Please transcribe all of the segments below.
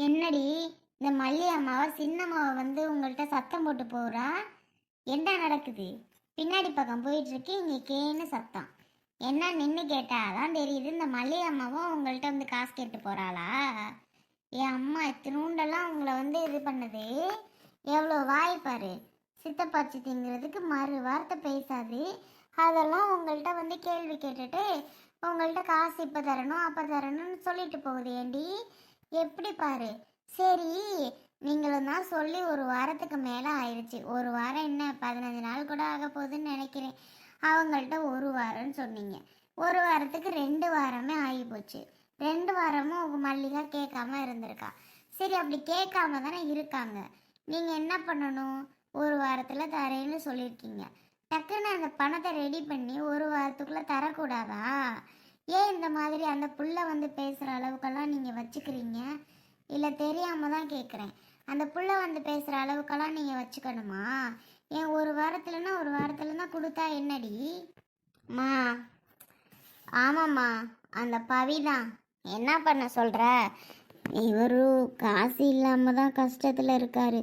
என்னடி இந்த மல்லி அம்மாவை சின்னம்மாவை வந்து உங்கள்கிட்ட சத்தம் போட்டு போறா? என்ன நடக்குது? பின்னாடி பக்கம் போயிட்டு இருக்கு, இங்க கேன்னு சத்தம். என்ன நின்று கேட்டா அதான் தெரியுது. இந்த மல்லி அம்மாவும் உங்கள்கிட்ட வந்து காசு கேட்டு போறாளா? என் அம்மா இத்தினூண்டெல்லாம் உங்களை வந்து இது பண்ணது எவ்வளோ வாய் பாரு. சித்தப்பாச்சி திங்கிறதுக்கு மறு வார்த்தை பேசாது. அதெல்லாம் உங்கள்கிட்ட வந்து கேள்வி கேட்டுட்டு உங்கள்கிட்ட காசு இப்போ தரணும் அப்போ தரணும்னு சொல்லிட்டு போகுது. ஏண்டி எப்படி பாரு. சரி, நீங்களும் தான் சொல்லி ஒரு வாரத்துக்கு மேலே ஆயிடுச்சு. ஒரு வாரம் என்ன 15 நாள் கூட ஆக போகுதுன்னு நினைக்கிறேன். அவங்கள்ட்ட ஒரு வாரம்னு சொன்னீங்க. ஒரு வாரத்துக்கு 2 வாரமே ஆகி போச்சு. 2 வாரமும் உங்கள் மல்லிகா கேட்காம இருந்திருக்கா. சரி, அப்படி கேட்காம தானே இருக்காங்க. நீங்கள் என்ன பண்ணணும்? ஒரு வாரத்தில் தரேன்னு சொல்லியிருக்கீங்க. டக்குன்னு அந்த பணத்தை ரெடி பண்ணி ஒரு வாரத்துக்குள்ளே தரக்கூடாதா? ஏன் இந்த மாதிரி அந்த புள்ள வந்து பேசுகிற அளவுக்கெல்லாம் நீங்கள் வச்சுக்கிறீங்க? இல்லை தெரியாமல் தான் கேட்குறேன். அந்த புள்ள வந்து பேசுகிற அளவுக்கெல்லாம் நீங்கள் வச்சுக்கணுமா? ஏன் ஒரு வாரத்துலன்னா ஒரு வாரத்துல தான் கொடுத்தா என்னடி? மா, ஆமாம்மா, அந்த பவி தான். என்ன பண்ண சொல்கிற? இவரு காசு இல்லாமல் தான் கஷ்டத்தில் இருக்காரு.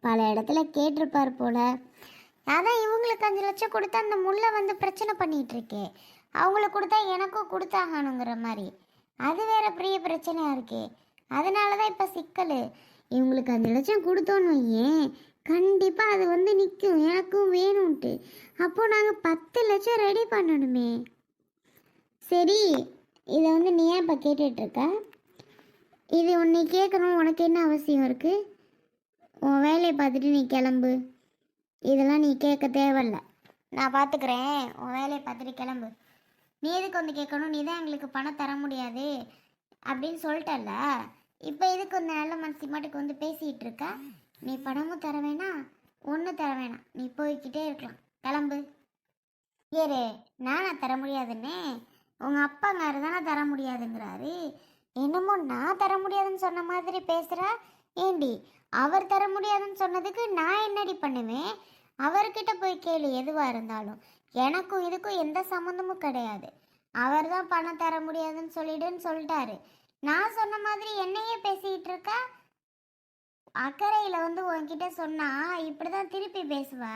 பல இடத்துல கேட்டிருப்பார் போல. அதான் இவங்களுக்கு 5 லட்சம் கொடுத்தா அந்த முல்லை வந்து பிரச்சனை பண்ணிகிட்டு இருக்கே. அவங்களுக்கு கொடுத்தா எனக்கும் கொடுத்தாகணுங்கிற மாதிரி. அது வேற பெரிய பிரச்சனையாக இருக்கே. அதனால தான் இப்போ சிக்கல். இவங்களுக்கு 5 லட்சம் கொடுத்தோன்னு ஏன் கண்டிப்பாக அது வந்து நிற்கும், எனக்கும் வேணும்ன்ட்டு. அப்போது நாங்கள் 10 லட்சம் ரெடி பண்ணணுமே. சரி, இதை வந்து நீ ஏன் இப்போ கேட்டுட்ருக்க? இது உன்னை கேட்கணும், உனக்கு என்ன அவசியம் இருக்குது? உன் வேலையை பார்த்துட்டு நீ கிளம்பு. இதெல்லாம் நீ கேட்க தேவையில்ல, நான் பார்த்துக்கிறேன். உன் வேலையை பார்த்துட்டு கிளம்பு. நீ எதுக்கு வந்து கேட்கணும்? நீ தான் எங்களுக்கு பணம் தர முடியாது அப்படின்னு சொல்லிட்டல்ல. இப்போ எதுக்கு வந்து நல்ல மனசு மாட்டுக்கு வந்து பேசிகிட்டு இருக்கா? நீ பணமும் தர வேணாம், ஒன்றும் தர வேணாம். நீ போய்கிட்டே இருக்கலாம், கிளம்பு. ஏறு, நானா தர முடியாதுன்னே? உங்கள் அப்பாங்காரு தானே தர முடியாதுங்கிறாரு. என்னமோ நான் தர முடியாதுன்னு சொன்ன மாதிரி பேசுகிறா. ஏண்டி, அவர் தர முடியாதுன்னு சொன்னதுக்கு நான் என்னடி பண்ணுவேன்? அவர்கிட்ட போய் கேளு எதுவாக இருந்தாலும். எனக்கும் இதுக்கும் எந்த சம்மந்தமும் கிடையாது. அவர் தான் பணம் தர முடியாதுன்னு சொல்லிட்டாரு. நான் சொன்ன மாதிரி என்னையே பேசிக்கிட்டு இருக்கா. அக்கறையில் வந்து உன்கிட்ட சொன்னா இப்படிதான் திருப்பி பேசுவா.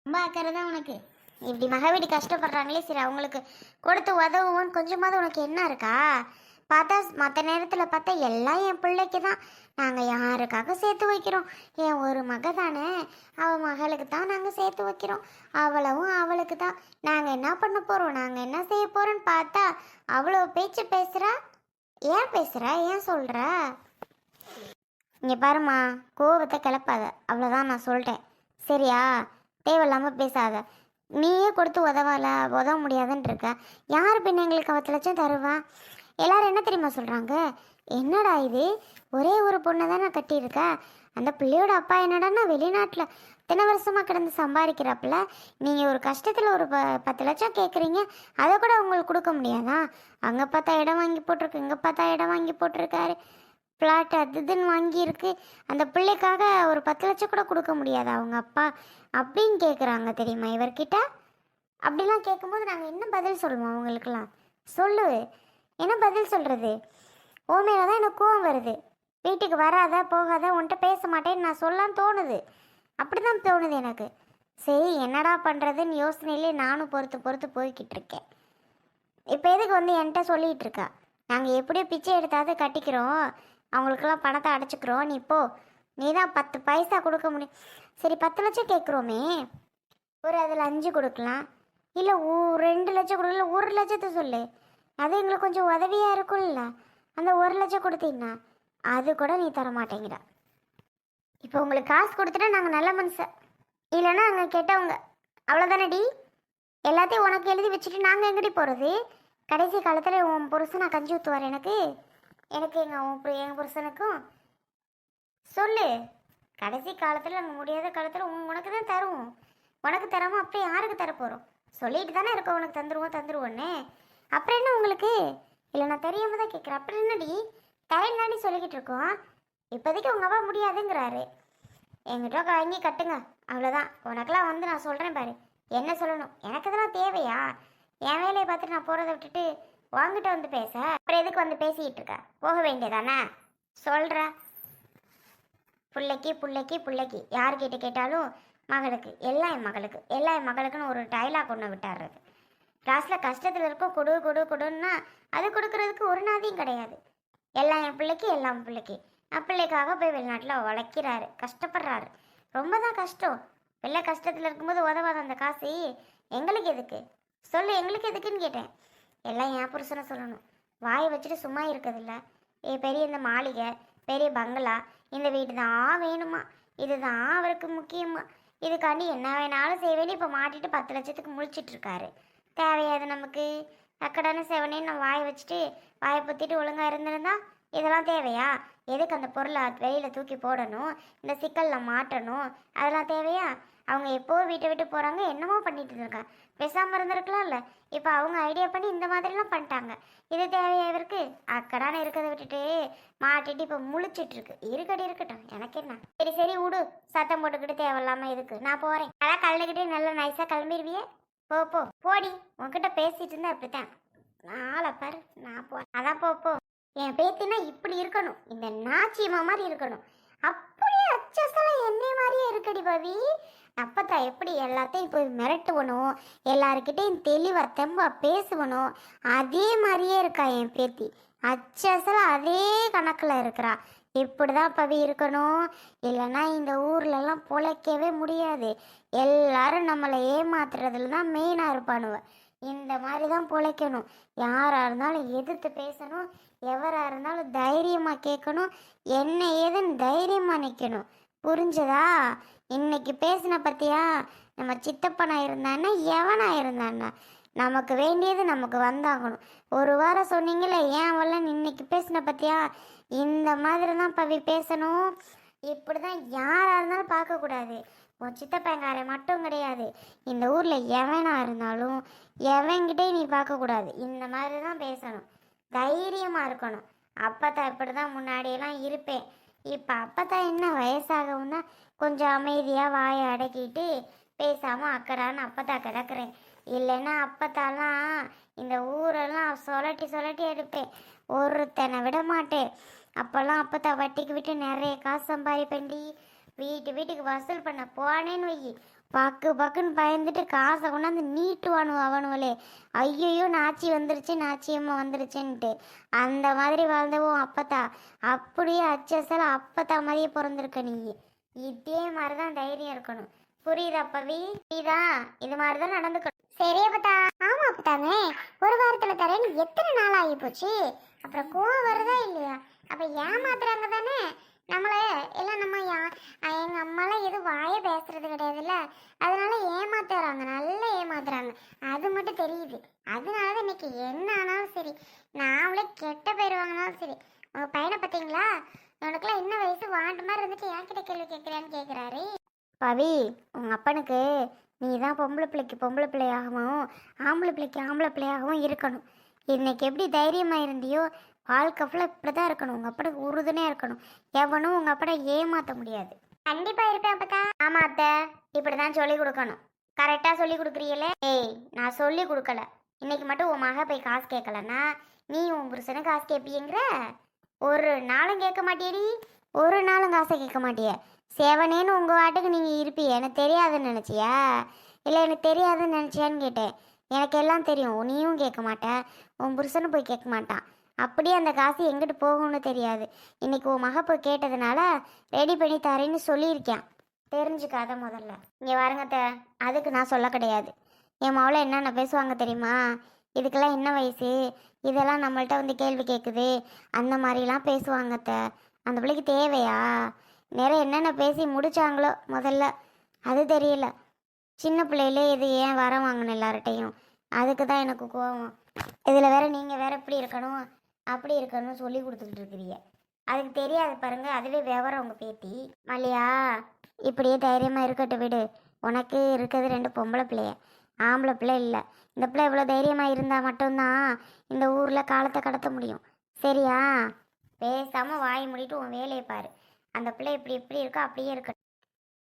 ரொம்ப அக்கறை தான் உனக்கு. இப்படி மகவீடு கஷ்டப்படுறாங்களே, சரி அவங்களுக்கு கொடுத்து உதவுவோன்னு கொஞ்சமாவது உனக்கு என்ன இருக்கா? பார்த்தா மற்ற நேரத்தில் பார்த்தா எல்லாம் என் பிள்ளைக்கு தான். நாங்கள் யாருக்காக சேர்த்து வைக்கிறோம்? என் ஒரு மக தானே, அவள் மகளுக்கு தான் நாங்கள் சேர்த்து வைக்கிறோம். அவளவும் அவளுக்கு தான். நாங்கள் என்ன பண்ண போகிறோம், நாங்கள் என்ன செய்ய போகிறோன்னு பார்த்தா அவ்வளோ பேச்சு பேசுகிறா. ஏன் பேசுகிற? ஏன் சொல்கிற? இங்கே பாருமா, கோவத்தை கிளப்பாத, அவ்வளோதான் நான் சொல்லிட்டேன். சரியா? தேவையில்லாமல் பேசாத. நீயே கொடுத்து உதவ முடியாதுன்னு இருக்க. யார் பின்ன எங்களுக்கு 10 லட்சம் தருவா? எல்லாரும் என்ன தெரியுமா சொல்கிறாங்க? என்னடா இது, ஒரே ஒரு பொண்ணை தானே கட்டியிருக்கா, அந்த பிள்ளையோட அப்பா என்னடான்னா வெளிநாட்டில் இத்தனை வருஷமாக கிடந்து சம்பாதிக்கிறப்பல நீங்கள் ஒரு கஷ்டத்தில் ஒரு 10 லட்சம் கேட்குறீங்க. அதை கூட உங்களுக்கு கொடுக்க முடியாதா? அங்கே பார்த்தா இடம் வாங்கி போட்டிருக்கு, இங்கே பார்த்தா இடம் வாங்கி போட்டிருக்காரு, ஃப்ளாட் அது இதுன்னு வாங்கியிருக்கு. அந்த பிள்ளைக்காக ஒரு 10 லட்சம் கூட கொடுக்க முடியாதா அவங்க அப்பா அப்படின்னு கேட்குறாங்க தெரியுமா இவர்கிட்ட? அப்படிலாம் கேட்கும்போது நாங்கள் என்ன பதில் சொல்லுவோம் அவங்களுக்கெல்லாம்? சொல்லு, என்ன பதில் சொல்கிறது? ஓ மேலே தான் எனக்கு கோவம் வருது. வீட்டுக்கு வராத போகாத, உன்கிட்ட பேச மாட்டேன்னு நான் சொல்லலான்னு தோணுது. அப்படி தான் தோணுது எனக்கு. சரி, என்னடா பண்ணுறதுன்னு யோசனையிலே நானும் பொறுத்து போய்கிட்டு இருக்கேன். இப்போ எதுக்கு வந்து என்கிட்ட சொல்லிகிட்டு இருக்கா? நாங்கள் எப்படியோ பிச்சை எடுத்தாவது கட்டிக்கிறோம், அவங்களுக்கெல்லாம் பணத்தை அடைச்சிக்கிறோம், நீ போ. நீ தான் 10 பைசா கொடுக்க முடியும். சரி, 10 லட்சம் கேட்குறோமே, ஒரு அதில் 5 கொடுக்கலாம், இல்லை 2 லட்சம் கொடுக்கலாம், 1 லட்சத்தை சொல்லு. அது எங்களுக்கு கொஞ்சம் உதவியாக இருக்கும்ல. அந்த 1 லட்சம் கொடுத்தீங்கன்னா அது கூட நீ தர மாட்டேங்கிற. இப்போ உங்களுக்கு காசு கொடுத்துட்டா நாங்கள் நல்ல மனுஷன், இல்லைன்னா நாங்கள் கேட்டவங்க, அவ்வளோதானடி? எல்லாத்தையும் உனக்கு எழுதி வச்சுட்டு நாங்கள் எங்கடி போகிறது? கடைசி காலத்தில் உன் புருஷனை கஞ்சி ஊற்றுவார் எனக்கு எங்கள் புருஷனுக்கும் சொல்லு. கடைசி காலத்தில் நாங்கள் முடியாத காலத்தில் உனக்கு தான் தருவோம். உனக்கு தராமல் அப்படியே யாருக்கு தரப்போகிறோம்? சொல்லிட்டு தானே இருக்கோம் உனக்கு தந்துருவோன்னே. அப்புறம் என்ன உங்களுக்கு? இல்லை நான் தெரியாமல் தான் கேட்குறேன். அப்புறம் என்னடி தரேன்னாடி சொல்லிக்கிட்டு இருக்கோம். இப்போதைக்கு உங்கள் அப்பா முடியாதுங்கிறாரு. எங்கிட்ட வாங்கி கட்டுங்க, அவ்வளோதான். உனக்கெல்லாம் வந்து நான் சொல்கிறேன் பாரு, என்ன சொல்லணும்? எனக்கு இதெல்லாம் தேவையா? என் வேலையை பார்த்துட்டு நான் போகிறத விட்டுட்டு வாங்கிட்ட வந்து பேச அப்புறம் எதுக்கு வந்து பேசிக்கிட்டு இருக்க? போக வேண்டியதானே? சொல்கிற பிள்ளைக்கு பிள்ளைக்கு பிள்ளைக்கு யார்கிட்ட கேட்டாலும் மகளுக்கு எல்லாம் என் மகளுக்கு எல்லாம் என் மகளுக்குன்னு ஒரு டைலாக் ஒன்று விட்டாடுறது. லாஸ்ட்டில் கஷ்டத்தில் இருக்கும் கொடு கொடு கொடுன்னா அது கொடுக்கறதுக்கு ஒரு நாதியும் கிடையாது. எல்லாம் என் பிள்ளைக்கு எல்லாம் பிள்ளைக்கு பிள்ளைக்காக போய் வெளிநாட்டில் உழைக்கிறாரு, கஷ்டப்படுறாரு. ரொம்ப தான் கஷ்டம். பிள்ளை கஷ்டத்தில் இருக்கும்போது உதவாத அந்த காசு எங்களுக்கு எதுக்கு சொல்லு, எங்களுக்கு எதுக்குன்னு கேட்டேன். எல்லாம் என் புருஷனை சொல்லணும். வாயை வச்சுட்டு சும்மா இருக்கிறதில்ல. பெரிய இந்த மாளிகை பெரிய பங்களா இந்த வீடு தான் வேணுமா, இதுதான் அவருக்கு முக்கியமா, இதுக்காண்டி என்ன வேணாலும் செய்வேன்னு இப்போ மாட்டிட்டு 10 லட்சத்துக்கு முழிச்சிட்டு இருக்காரு. தேவையாது நமக்கு? அக்கடான செவனேன்னு நான் வாயை வச்சுட்டு வாயை பற்றிட்டு ஒழுங்காக இருந்திருந்தா இதெல்லாம் தேவையா? எதுக்கு அந்த பொருளை வெளியில் தூக்கி போடணும், இந்த சிக்கலில் மாட்டணும், அதெல்லாம் தேவையா? அவங்க எப்போ வீட்டை விட்டு போகிறாங்க, என்னமோ பண்ணிட்டு இருக்காங்க. பேசாமல் இருந்திருக்கலாம்ல. இப்போ அவங்க ஐடியா பண்ணி இந்த மாதிரிலாம் பண்ணிட்டாங்க. இது தேவையா இவருக்கு? அக்கடான இருக்கிறத விட்டுட்டு மாட்டிட்டு இப்போ முழிச்சிட்டு இருக்கு. இருக்கட்டும், எனக்கு என்ன. சரி சரி விடு, சத்தம் போட்டுக்கிட்டு தேவையில்லாம இதுக்கு நான் போகிறேன். அதான் கலந்துக்கிட்டு நல்லா நைஸாக கிளம்பிடுவியே. போ போடி, உன்கிட்ட பேசிட்டு இருந்தா அப்படித்தான். நாளை பாரு, நான் போ. அதான் போ. என் பேத்தினா இப்படி இருக்கணும், இந்த நாச்சியம்மா மாதிரி இருக்கணும். அப்படியே அச்சசலாம் என்னை மாதிரியே இருக்கடி பவி. அப்பத்தா எப்படி எல்லாத்தையும் போய் மிரட்டுவனும், எல்லாருக்கிட்டையும் தெளிவா தெம்பா பேசுவனும், அதே மாதிரியே இருக்கா என் பேத்தி. அச்சசலாம் அதே கணக்கில் இருக்கிறா. இப்படிதான் பவி இருக்கணும். இல்லைன்னா இந்த ஊர்லெல்லாம் பொழைக்கவே முடியாது. எல்லாரும் நம்மளை ஏமாத்துறதுல தான் மெயினாக இருப்பானுவ. இந்த மாதிரி தான் பொழைக்கணும். யாராக இருந்தாலும் எதிர்த்து பேசணும், எவராக இருந்தாலும் தைரியமாக கேட்கணும், என்ன ஏதுன்னு தைரியமாக நிற்கணும். புரிஞ்சதா? இன்னைக்கு பேசின பற்றியா? நம்ம சித்தப்பனா இருந்தான்னா எவனா இருந்தான்னா நமக்கு வேண்டியது நமக்கு வந்தாகணும். ஒரு வாரம் சொன்னீங்களே ஏன் வரல, இன்னைக்கு பேசின பற்றியா? இந்த மாதிரி தான் பவி பேசணும். இப்படி தான் யாராக இருந்தாலும் பார்க்கக்கூடாது. உன் சித்தப்பங்காரை மட்டும் கிடையாது, இந்த ஊரில் எவனா இருந்தாலும் எவன்கிட்டே நீ பார்க்கக்கூடாது. இந்த மாதிரி தான் பேசணும், தைரியமாக இருக்கணும். அப்பத்தான் இப்படி தான் முன்னாடியெல்லாம் இருப்பேன். இப்போ அப்பத்தான் என்ன வயசாகவும் தான் கொஞ்சம் அமைதியாக வாயை அடக்கிட்டு பேசாமல் அக்கடான்னு அப்பத்தான் கிடக்குறேன். இல்லைன்னா அப்பத்தாலாம் இந்த ஊரெல்லாம் சொலட்டி எடுப்பேன், ஒருத்தனை விட மாட்டேன். அப்போல்லாம் அப்பத்தான் வட்டிக்கு விட்டு நிறைய காசு சம்பாதிப்பேன்டி. வீட்டுக்கு வசூல் பண்ண போனேன்னு வை, பக்குன்னு பயந்துட்டு காசை கொண்டாந்து நீட்டுவானு அவனுவலே. ஐயோ நாச்சி வந்துருச்சு, நாச்சியம்மா வந்துருச்சுன்ட்டு அந்த மாதிரி வாழ்ந்தவோம் அப்பத்தா. அப்படியே அச்சசல அப்பத்தா மாதிரியே பிறந்திருக்க நீ. இதே மாதிரி தான் தைரியம் இருக்கணும். புரியுதா பவி? புரியுதா? இது மாதிரி தான் நடந்துக்கணும். சரி அப்பத்தா. ஆமா அப்பத்தாங்க, ஒரு வாரத்தில் தரேன்னு எத்தனை நாள் ஆகி போச்சு. அப்புறம் கோவம் வருதா இல்லையா? அப்போ ஏமாத்துறாங்க தானே நம்மளை எல்லாம். நம்ம எங்கள் அம்மாலாம் எதுவும் வாயை பேசுறது கிடையாதுல்ல, அதனால ஏமாத்துறாங்க, நல்லா ஏமாத்துறாங்க. அது மட்டும் தெரியுது. அதனால தான் இன்னைக்கு என்ன ஆனாலும் சரி, நாமளே கெட்ட பேர் வாங்கினாலும் சரி. உங்கள் பையனை பார்த்தீங்களா? உனக்குலாம் என்ன வயசு வாண்டு மாதிரி இருந்துட்டு என்கிட்ட கேள்வி கேட்குறான்னு கேட்குறாரு. பவி, உங்கள் அப்பனுக்கு நீ தான் பொம்பளை பிள்ளைக்கு பொம்பளை பிள்ளையாகவும் ஆம்பளை பிள்ளைக்கு ஆம்பளை பிள்ளையாகவும் இருக்கணும். இன்னைக்கு எப்படி தைரியமாக இருந்தியோ வாழ்க்கை ஃபுல்லாக இப்படி தான் இருக்கணும். உங்கள் அப்பனுக்கு உறுதுணையாக இருக்கணும். எவனும் உங்கள் அப்பனை ஏமாற்ற முடியாது. கண்டிப்பாக இருப்பேன் அப்பத்தா. ஆமாம் அத்தை, இப்படி தான் சொல்லி கொடுக்கணும். கரெக்டாக சொல்லி கொடுக்குறீங்களே. ஏய், நான் சொல்லி கொடுக்கல. இன்னைக்கு மட்டும் உன் மக போய் காசு கேட்கலன்னா நீ உன் புருஷனை காசு கேட்பீங்கிற? ஒரு நாளும் கேட்க மாட்டியடி, ஒரு நாளும் காசை கேட்க மாட்டிய. சேவனேன்னு உங்கள் வாட்டுக்கு நீங்கள் இருப்பிய. எனக்கு தெரியாதுன்னு நினச்சியா? இல்லை எனக்கு தெரியாதுன்னு நினச்சியான்னு கேட்டேன். எனக்கு எல்லாம் தெரியும். நீயும் கேட்க மாட்டேன், உன் புருஷனும் போய் கேட்க மாட்டான். அப்படியே அந்த காசு எங்கிட்டு போகும்னு தெரியாது. இன்னைக்கு உன் மக போய் கேட்டதுனால ரெடி பண்ணி தரேன்னு சொல்லியிருக்கேன். தெரிஞ்சுக்காத முதல்ல. இங்கே வரங்கத்த, அதுக்கு நான் சொல்ல கிடையாது. என் மவளை என்னென்ன பேசுவாங்க தெரியுமா? இதுக்கெல்லாம் என்ன வயசு, இதெல்லாம் நம்மள்ட்ட வந்து கேள்வி கேட்குது, அந்த மாதிரிலாம் பேசுவாங்கத்த. அந்த பிள்ளைக்கு தேவையா? நிறைய என்னென்ன பேசி முடிச்சாங்களோ முதல்ல அது தெரியல. சின்ன பிள்ளையிலே இது ஏன் வர வாங்கணும் எல்லார்ட்டையும், அதுக்கு தான் எனக்கு கோவம். இதில் வேற நீங்கள் வேற இப்படி இருக்கணும் அப்படி இருக்கணும்னு சொல்லி கொடுத்துக்கிட்டு இருக்கிறீங்க. அதுக்கு தெரியாது பாருங்க, அதுவே விவரம் உங்கள் பேத்தி. மல்லியா, இப்படியே தைரியமாக இருக்கட்டும் விடு. உனக்கு இருக்கிறது 2 பொம்பளை பிள்ளைய, ஆம்பளை பிள்ளை இல்லை. இந்த பிள்ளை இவ்வளோ தைரியமாக இருந்தால் மட்டும்தான் இந்த ஊரில் காலத்தை கடத்த முடியும். சரியா? பேசாமல் வாய் மூடிட்டு உன் வேலையை பாரு. அந்த பிள்ளை இப்படி இருக்கோ அப்படியே இருக்கட்டும்.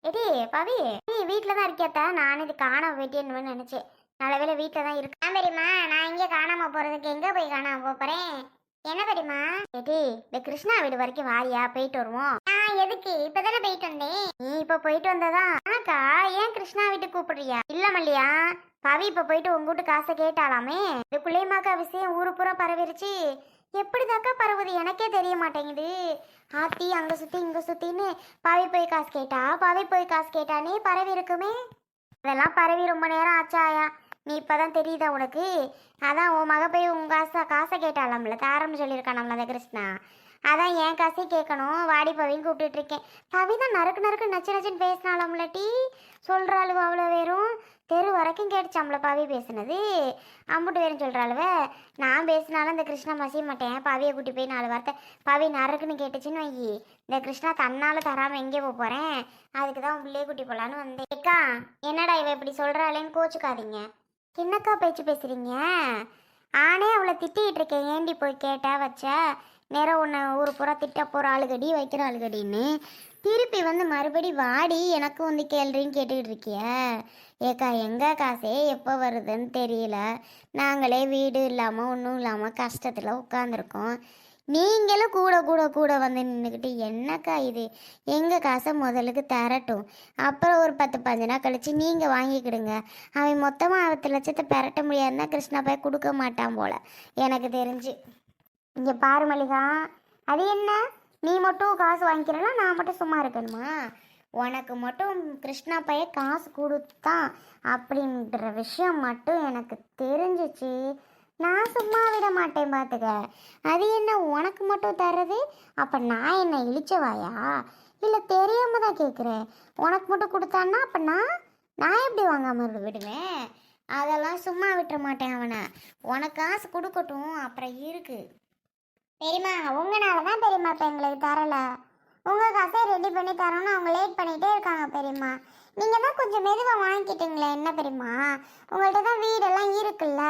எடி பவி, நீ வீட்டில் தான் இருக்கியாத்தா? நான் இது காண போயிட்டேன்னு நினச்சேன். நல்ல வேளை வீட்டில் தான் இருக்கு. பெரியம்மா நான் இங்கே காணாமல் போகிறதுக்கு எங்கே போய் காணாமல் போகிறேன்? என்ன பெரியம்மா? ஏடி இந்த கிருஷ்ணா வீடு வரைக்கும் வாரியா, போயிட்டு வருவோம். எதுக்கு? இப்பதானே போயிட்டு வந்தேன். நீ இப்ப போயிட்டு வந்ததா? ஆக்கா, ஏன் கிருஷ்ணா வீட்டுக்கு கூப்பிடுறியா? இல்ல மல்லியா, பவி இப்ப போயிட்டு உங்க வீட்டு காசை கேட்டாலாமே. இதுக்குள்ளேயுமாக்கா விஷயம் ஊரு பூரா பரவிருச்சு. எப்படிதாக்கா பரவுது எனக்கே தெரிய மாட்டேங்குது. ஆத்தி அங்க சுத்தி இங்க சுத்தின்னு பவி போய் காசு கேட்டா, பவி போய் காசு கேட்டானே பரவி இருக்குமே. அதெல்லாம் பரவி ரொம்ப நேரம் ஆச்சாயா. நீ இப்பதான் தெரியுதா உனக்கு? அதான் உன் மக போய் உன் காசை கேட்டாலாம்ல, தாரம்னு சொல்லியிருக்கானாம்ல அந்த கிருஷ்ணா. அதான் என் காசே கேட்கணும், வாடி பவின்னு கூப்பிட்டுட்டு இருக்கேன். பவி தான் நறுக்கு நறுக்கு நச்சு நச்சுன்னு பேசினாலாம்ல டீ. சொல்கிறாளுவ அவ்வளோ வேறும் தெரு வரைக்கும் கேட்டுச்சாம்ல பவி பேசுனது. அம்புட்டு வேறும் சொல்கிறாளுவ. நான் பேசினாலும் இந்த கிருஷ்ணா மசிய மாட்டேன். பவியை கூட்டி போய் 4 வார்த்தை பவி நறுக்குன்னு கேட்டுச்சுன்னு வையி, இந்த கிருஷ்ணா தன்னால் தராமல் எங்கே போக போகிறேன். அதுக்கு தான் உள்ளே கூட்டி போகலான்னு வந்தேன். ஏக்கா என்னடா இவ இப்படி சொல்கிறாளேன்னு கோச்சுக்காதீங்க. என்னக்கா பேச்சு பேசுகிறீங்க? ஆனே அவளை திட்டிகிட்டு இருக்கேன். ஏண்டி போய் கேட்டா வச்சா நேரம் உன்னை ஊர் பூரா திட்ட போகிற ஆளுகடி வைக்கிற ஆளுகடின்னு திருப்பி வந்து மறுபடி வாடி எனக்கு வந்து கேள்றின்னு கேட்டுக்கிட்டு இருக்கிய. ஏக்கா எங்கே காசே எப்போ வருதுன்னு தெரியல. நாங்களே வீடு இல்லாமல் ஒன்றும் இல்லாமல் கஷ்டத்தில் உட்காந்துருக்கோம். நீங்களும் கூட கூட கூட வந்து நின்றுக்கிட்டு என்னக்கா இது? எங்கள் காசை முதலுக்கு தரட்டும், அப்புறம் ஒரு 10-15 நாள் கழித்து நீங்கள் வாங்கிக்கிடுங்க. அவன் மொத்தமாக 10 லட்சத்தை பெரட்ட முடியாதுன்னா கிருஷ்ணா போய் கொடுக்க மாட்டான் போல் எனக்கு தெரிஞ்சு. இங்கே பாரு மல்லிகா, அது என்ன நீ மட்டும் காசு வாங்கிக்கிறனா நான் மட்டும் சும்மா இருக்கணுமா? உனக்கு மட்டும் கிருஷ்ணா பைய காசு கொடுத்தான் அப்படின்ற விஷயம் மட்டும் எனக்கு தெரிஞ்சிச்சு, நான் சும்மா விட மாட்டேன் பார்த்துக்க. அது என்ன உனக்கு மட்டும் தர்றது? அப்போ நான் என்ன இழிச்சவாயா? இல்லை தெரியாம தான் கேட்குறேன். உனக்கு மட்டும் கொடுத்தான்னா அப்போ நான் எப்படி வாங்காமல் விடுவேன்? அதெல்லாம் சும்மா விட்டுற மாட்டேன் அவனை. உனக்கு காசு கொடுக்கட்டும், அப்புறம் இருக்கு. பெரியம்மா உங்களால தான் பெரியம்மா இப்போ எங்களுக்கு தரல. உங்கள் காசை ரெடி பண்ணி தரோன்னு அவங்க லேட் பண்ணிகிட்டே இருக்காங்க பெரியம்மா. நீங்கள் தான் கொஞ்சம் மெதுவாக வாங்கிக்கிட்டீங்களே என்ன பெரியம்மா? உங்கள்கிட்ட தான் வீடெல்லாம் இருக்குல்ல,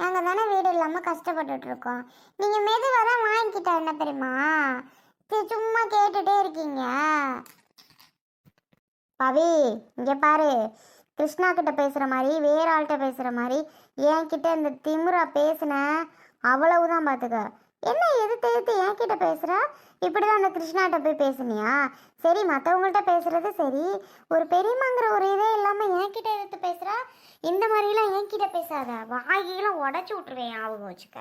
நாங்கள் தானே வீடு இல்லாமல் கஷ்டப்பட்டுட்ருக்கோம். நீங்கள் மெதுவாக தான் வாங்கிக்கிட்டா என்ன பெரியம்மா? சும்மா கேட்டுகிட்டே இருக்கீங்க. பவி இங்கே பாரு, கிருஷ்ணா கிட்ட பேசுகிற மாதிரி வேற ஆள்கிட்ட பேசுகிற மாதிரி என்கிட்ட இந்த திமுறா பேசுன அவ்வளவுதான் பார்த்துக்க. என்ன எதிர்த்து என்கிட்ட பேசுகிற? இப்படி தான் அந்த கிருஷ்ணாட்ட போய் பேசுனியா? சரி மற்றவங்கள்ட்ட பேசுகிறது சரி, ஒரு பெரியம்மாங்கிற ஒரு இதே இல்லாமல் என்கிட்ட எதிர்த்து பேசுகிறா. இந்த மாதிரிலாம் என்கிட்ட பேசாத, வாயெல்லாம் உடச்சி விட்ருவேன். ஆகுங்க வச்சுக்க.